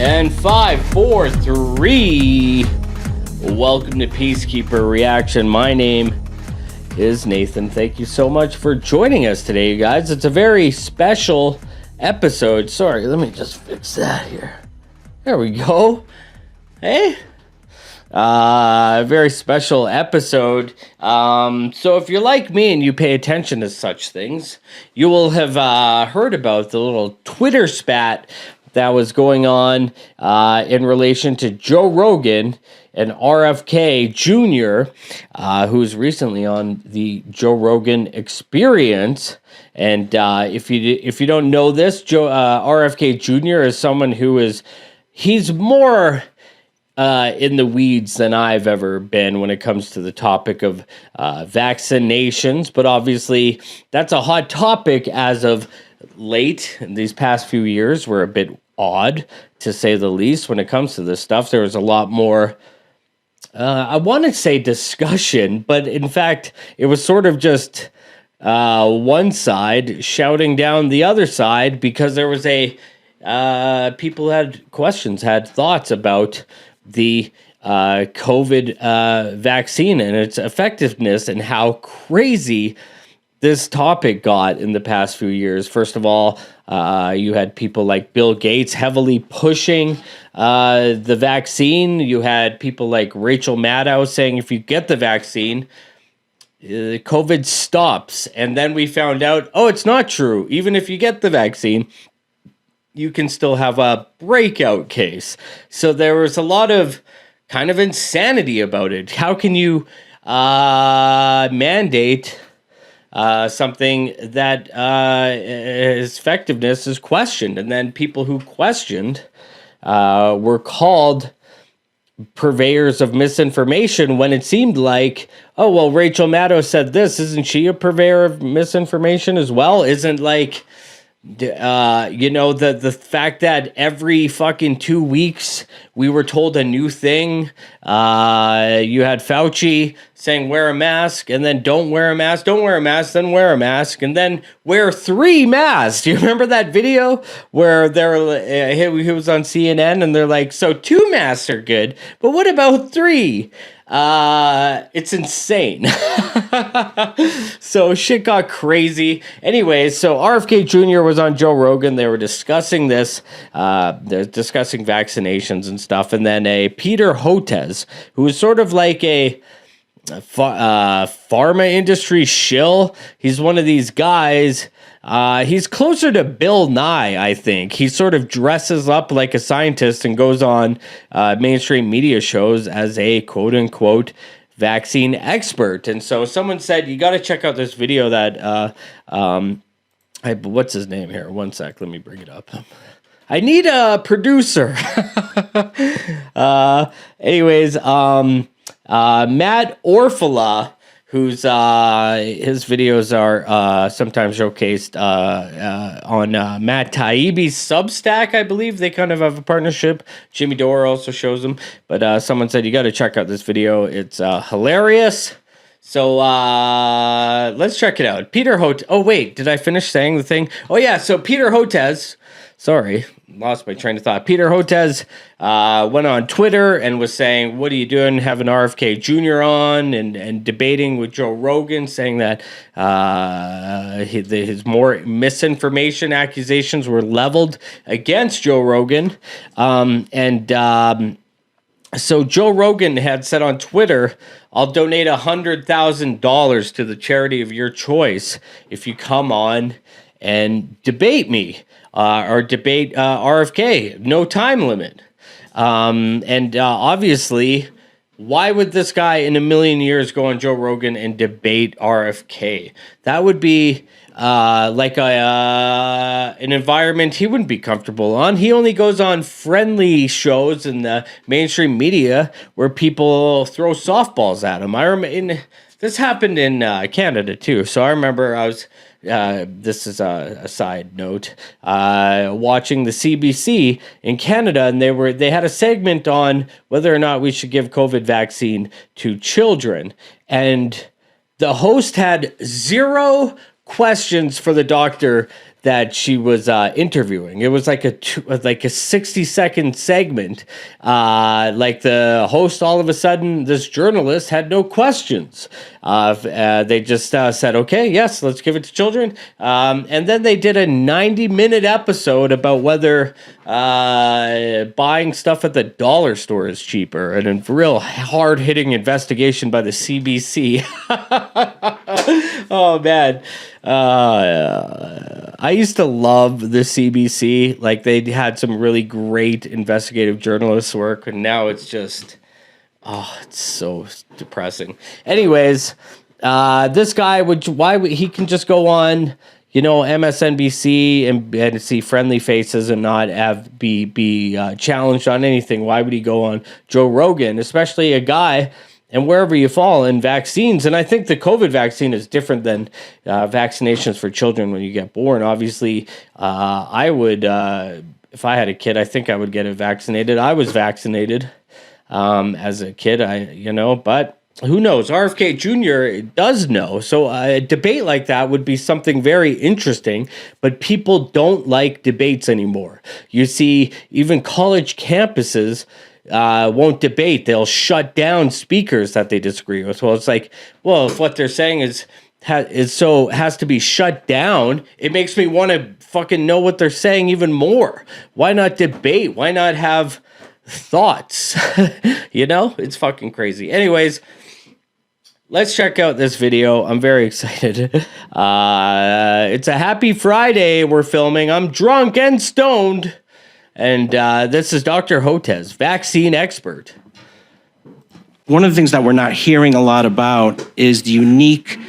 And 5, 4, 3. Welcome to Peacekeeper Reaction. My name is Nathan. Thank you so much for joining us today, you guys. It's a very special episode. Sorry, let me just fix that here. There we go. Hey. A very special episode. So if you're like me and you pay attention to such things, you will have heard about the little Twitter spat that was going on in relation to Joe Rogan and RFK Jr., who's recently on the Joe Rogan Experience. And if you don't know this, RFK Jr. is someone he's more in the weeds than I've ever been when it comes to the topic of vaccinations. But obviously, that's a hot topic as of late. These past few years were a bit odd, to say the least, when it comes to this stuff. There was a lot more, I want to say discussion, but in fact, it was sort of just one side shouting down the other side because there was people had questions, had thoughts about the COVID vaccine and its effectiveness and how crazy this topic got in the past few years. First of all, you had people like Bill Gates heavily pushing the vaccine. You had people like Rachel Maddow saying if you get the vaccine, COVID stops. And then we found out, it's not true. Even if you get the vaccine, you can still have a breakout case. So there was a lot of kind of insanity about it. How can you mandate something that its effectiveness is questioned? And then people who questioned were called purveyors of misinformation when it seemed like, Rachel Maddow said this. Isn't she a purveyor of misinformation as well? Isn't like... the fact that every fucking 2 weeks we were told a new thing. You had Fauci saying wear a mask and then don't wear a mask, then wear a mask, and then wear 3 masks. Do you remember that video where he was on CNN and they're like, so 2 masks are good, but what about 3? It's insane. So shit got crazy. Anyways, so RFK Jr. was on Joe Rogan. They were discussing this. They're discussing vaccinations and stuff. And then Peter Hotez, who is sort of like a pharma industry shill. He's one of these guys. He's closer to Bill Nye, I think. He sort of dresses up like a scientist and goes on mainstream media shows as a quote-unquote vaccine expert. And so someone said, you got to check out this video that, what's his name here? One sec, let me bring it up. I need a producer. Anyways, Matt Orfalea, whose his videos are sometimes showcased on Matt Taibbi's Substack, I believe. They kind of have a partnership. Jimmy Dore also shows them. But someone said, you got to check out this video. It's hilarious. So let's check it out. Peter Hotez. Oh, wait. Did I finish saying the thing? Oh, yeah. So Peter Hotez. Sorry, lost my train of thought. Peter Hotez went on Twitter and was saying, what are you doing having RFK Jr. on and debating with Joe Rogan, saying that his more misinformation accusations were leveled against Joe Rogan. So Joe Rogan had said on Twitter, I'll donate $100,000 to the charity of your choice if you come on and debate me. Or debate RFK, no time limit. Obviously, why would this guy in a million years go on Joe Rogan and debate RFK? That would be like an environment he wouldn't be comfortable on. He only goes on friendly shows in the mainstream media where people throw softballs at him. I remember this happened in Canada too. So I remember I was... this is a side note, watching the CBC in Canada, and they had a segment on whether or not we should give COVID vaccine to children. And the host had 0 questions for the doctor that she was interviewing. It was like a 60-second segment. Like the host, all of a sudden, this journalist had no questions. They just said, okay, yes, let's give it to children. And then they did a 90-minute episode about whether buying stuff at the dollar store is cheaper, and a real hard-hitting investigation by the CBC. Oh, man. I used to love the CBC. Like, they had some really great investigative journalists work, and now it's just, it's so depressing. Anyways, this guy he can just go on, MSNBC and see friendly faces and not be challenged on anything. Why would he go on Joe Rogan, especially a guy? And wherever you fall in vaccines, and I think the COVID vaccine is different than vaccinations for children when you get born. Obviously, I would, if I had a kid, I think I would get it vaccinated. I was vaccinated as a kid, but who knows? RFK Jr. does know. So a debate like that would be something very interesting, but people don't like debates anymore. You see, even college campuses won't debate. They'll shut down speakers that they disagree with. Well, it's like, if what they're saying has to be shut down, it makes me want to fucking know what they're saying even more. Why not debate? Why not have thoughts? It's fucking crazy. Anyways, let's check out this video. I'm very excited. It's a happy Friday we're filming. I'm drunk and stoned. And this is Dr. Hotez, vaccine expert. One of the things that we're not hearing a lot about is the unique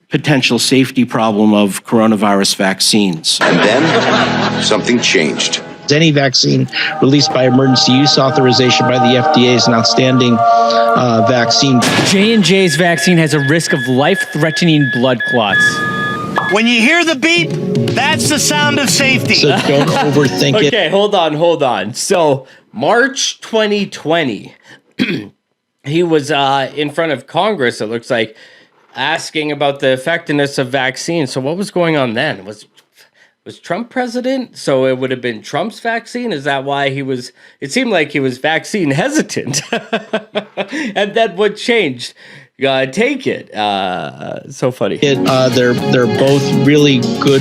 potential safety problem of coronavirus vaccines. And then something changed. Any vaccine released by emergency use authorization by the FDA is an outstanding vaccine. J&J's vaccine has a risk of life-threatening blood clots. When you hear the beep, that's the sound of safety. So don't overthink it. Okay, hold on. So March 2020, he was in front of Congress, it looks like, asking about the effectiveness of vaccines. So what was going on then? Was Trump president? So it would have been Trump's vaccine? Is that why it seemed like he was vaccine hesitant. And then what changed? Take it. So funny. They're both really good.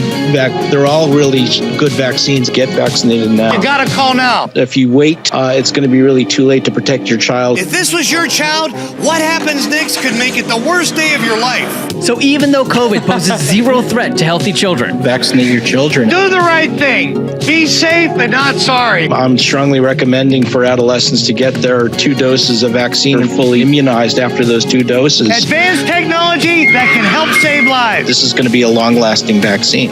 They're all really good vaccines. Get vaccinated now. You gotta call now. If you wait, it's going to be really too late to protect your child. If this was your child, what happens next could make it the worst day of your life. So even though COVID poses zero threat to healthy children, Vaccinate your children. Do the right thing. Be safe and not sorry. I'm strongly recommending for adolescents to get their 2 doses of vaccine fully immunized after those 2 doses. Advanced technology that can help save lives. This is going to be a long-lasting vaccine.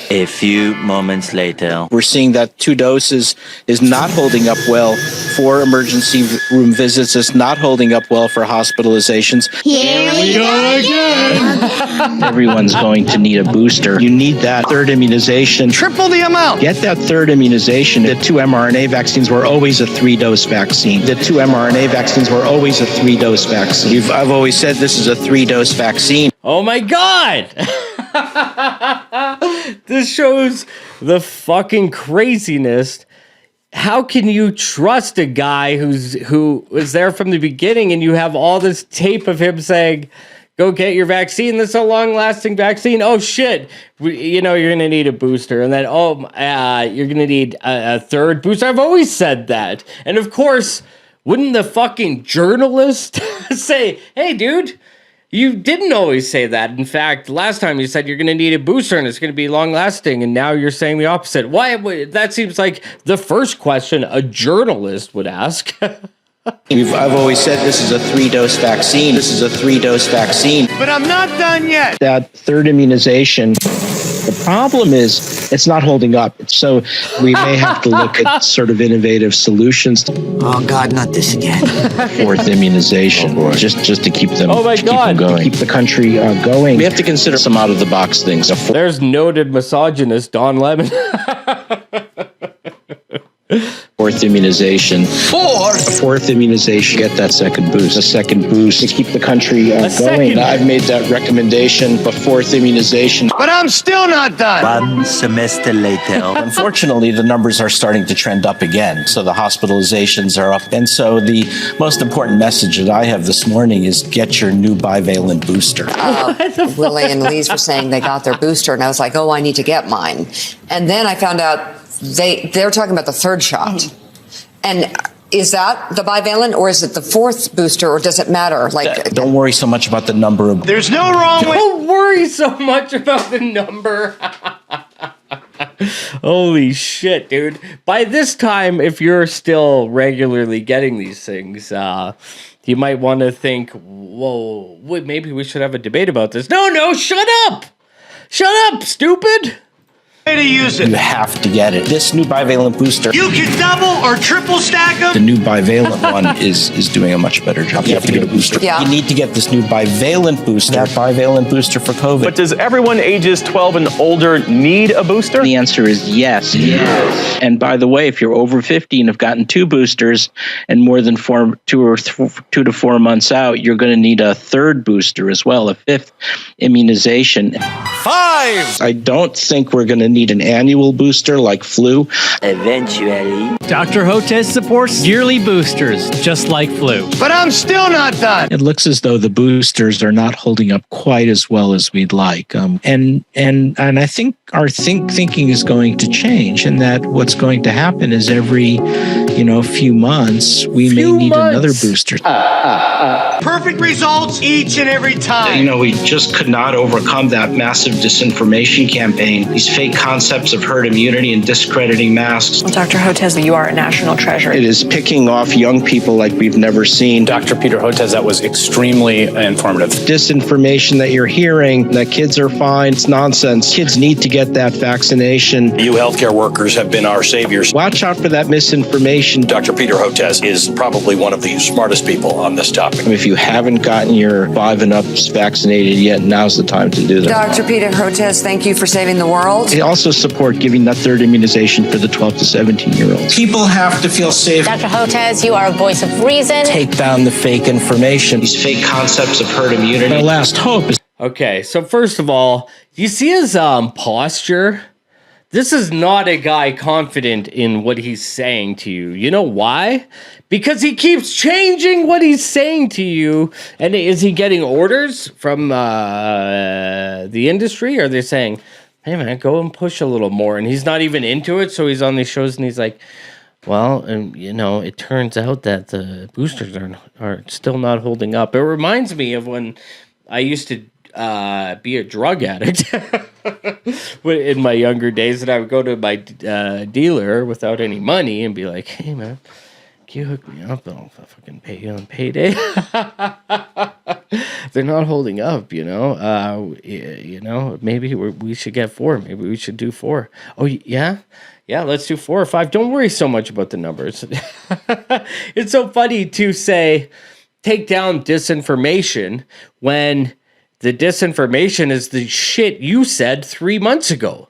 A few moments later. We're seeing that 2 doses is not holding up well for emergency room visits. It's not holding up well for hospitalizations. Here we go again. Everyone's going to need a booster. You need that 3rd immunization. Triple the amount. Get that 3rd immunization. The 2 mRNA vaccines were always a 3-dose vaccine. I've always said this is a 3-dose vaccine. Oh my God! This shows the fucking craziness. How can you trust a guy who was there from the beginning and you have all this tape of him saying, go get your vaccine. This is a long-lasting vaccine. Oh, shit. You're going to need a booster. And then, you're going to need a 3rd booster. I've always said that. And, of course, wouldn't the fucking journalist say, hey, dude, you didn't always say that. In fact, last time you said you're going to need a booster and it's going to be long-lasting, and now you're saying the opposite. Why? That seems like the first question a journalist would ask. I've always said this is a 3-dose vaccine. But I'm not done yet. That 3rd immunization, the problem is it's not holding up. So we may have to look at sort of innovative solutions. Oh God, not this again. 4th immunization, just to keep them, keep them going, to keep the country going. We have to consider some out-of-the-box things. There's noted misogynist Don Lemon. Fourth immunization. Fourth immunization. Get that second boost. A second boost to keep the country going. second. I've made that recommendation. The fourth immunization. But I'm still not done. 1 semester later. Unfortunately, the numbers are starting to trend up again. So the hospitalizations are up. And so the most important message that I have this morning is get your new bivalent booster. Willie and Lise were saying they got their booster, and I was like, oh, I need to get mine. And then I found out they're talking about the third shot. And is that the bivalent, or is it the fourth booster, or does it matter? Like, Don't worry so much about the number of. There's no wrong way. Don't worry so much about the number. Holy shit, dude. By this time, if you're still regularly getting these things, you might want to think, whoa, wait, maybe we should have a debate about this. No, shut up! Shut up, stupid! Way to use it. You have to get it. This new bivalent booster. You can double or triple stack them. The new bivalent one is doing a much better job. You have to get a booster. Yeah. You need to get this new bivalent booster. That bivalent booster for COVID. But does everyone ages 12 and older need a booster? The answer is yes. Yes. And by the way, if you're over 50 and have gotten 2 boosters and more than 2 to 4 months out, you're going to need a third booster as well, a 5th immunization. 5. I don't think we're going to need an annual booster like flu. Eventually. Dr. Hotez supports yearly boosters, just like flu. But I'm still not done. It looks as though the boosters are not holding up quite as well as we'd like. And I think our thinking is going to change, and that what's going to happen is every few months we may need another booster. Perfect results each and every time. We just could not overcome that massive disinformation campaign, these fake concepts of herd immunity and discrediting masks. Dr. Hotez, you are a national treasure. It is picking off young people like we've never seen. Dr. Peter Hotez, that was extremely informative. Disinformation that you're hearing, that kids are fine, it's nonsense. Kids need to get that vaccination. You healthcare workers have been our saviors. Watch out for that misinformation. Dr. Peter Hotez is probably one of the smartest people on this topic. If you haven't gotten your 5 and up vaccinated yet, now's the time to do that. Dr. Peter Hotez, thank you for saving the world. They also support giving that third immunization for the 12 to 17-year-olds. People have to feel safe. Dr. Hotez, you are a voice of reason. Take down the fake information, these fake concepts of herd immunity. My last hope is. Okay, so first of all, you see his posture? This is not a guy confident in what he's saying to you. You know why? Because he keeps changing what he's saying to you. And is he getting orders from the industry? Or are they saying, hey, man, go and push a little more? And he's not even into it. So he's on these shows and he's like, well, it turns out that the boosters are still not holding up. It reminds me of when I used to be a drug addict in my younger days, and I would go to my dealer without any money and be like, hey man, can you hook me up? I'll fucking pay you on payday. They're not holding up, maybe we should get 4, maybe we should do 4. Oh yeah, let's do 4 or 5. Don't worry so much about the numbers. It's so funny to say take down disinformation when the disinformation is the shit you said 3 months ago.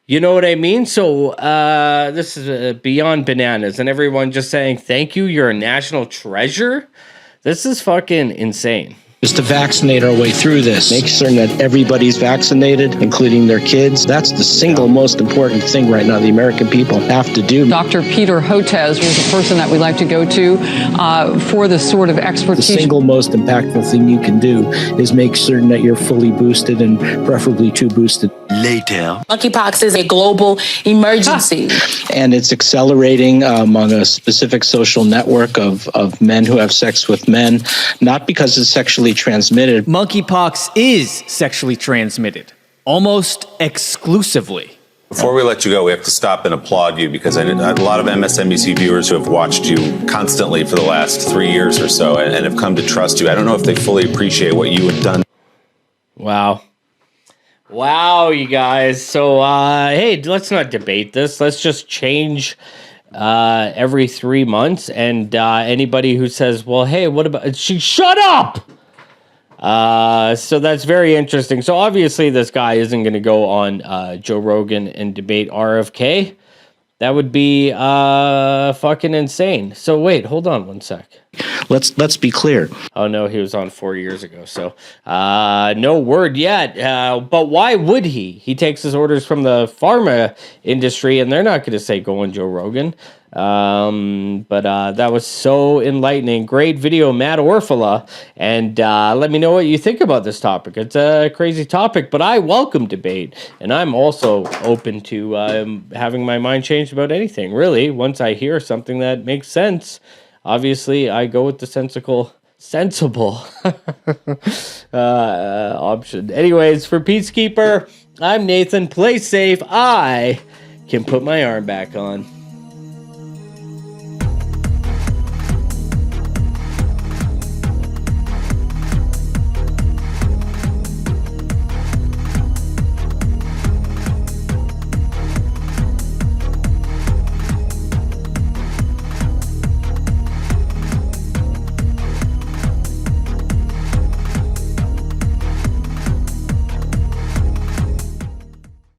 You know what I mean? So this is beyond bananas. And everyone just saying, thank you, you're a national treasure. This is fucking insane. Is to vaccinate our way through this. Make certain that everybody's vaccinated, including their kids. That's the single most important thing right now the American people have to do. Dr. Peter Hotez was a person that we like to go to for this sort of expertise. The single most impactful thing you can do is make certain that you're fully boosted and preferably 2 boosted. Later. Monkeypox is a global emergency. And it's accelerating among a specific social network of men who have sex with men, not because it's sexually transmitted. Monkeypox is sexually transmitted, almost exclusively. Before we let you go, we have to stop and applaud you because I a lot of MSNBC viewers who have watched you constantly for the last 3 years or so and have come to trust you. I don't know if they fully appreciate what you have done. Wow, you guys. So, hey, let's not debate this. Let's just change every 3 months. And anybody who says, well, hey, what about... Shut up! So that's very interesting. So obviously this guy isn't going to go on Joe Rogan and debate RFK. That would be fucking insane. So wait, hold on one sec. Let's be clear. Oh no, he was on 4 years ago. So no word yet. But why would he? He takes his orders from the pharma industry, and they're not going to say go on Joe Rogan. But that was so enlightening. Great video, Matt Orfalea. And let me know what you think about this topic. It's a crazy topic, but I welcome debate. And I'm also open to having my mind changed about anything, really. Once I hear something that makes sense, obviously I go with the sensible option. Anyways, for Peacekeeper, I'm Nathan. Play safe. I can put my arm back on.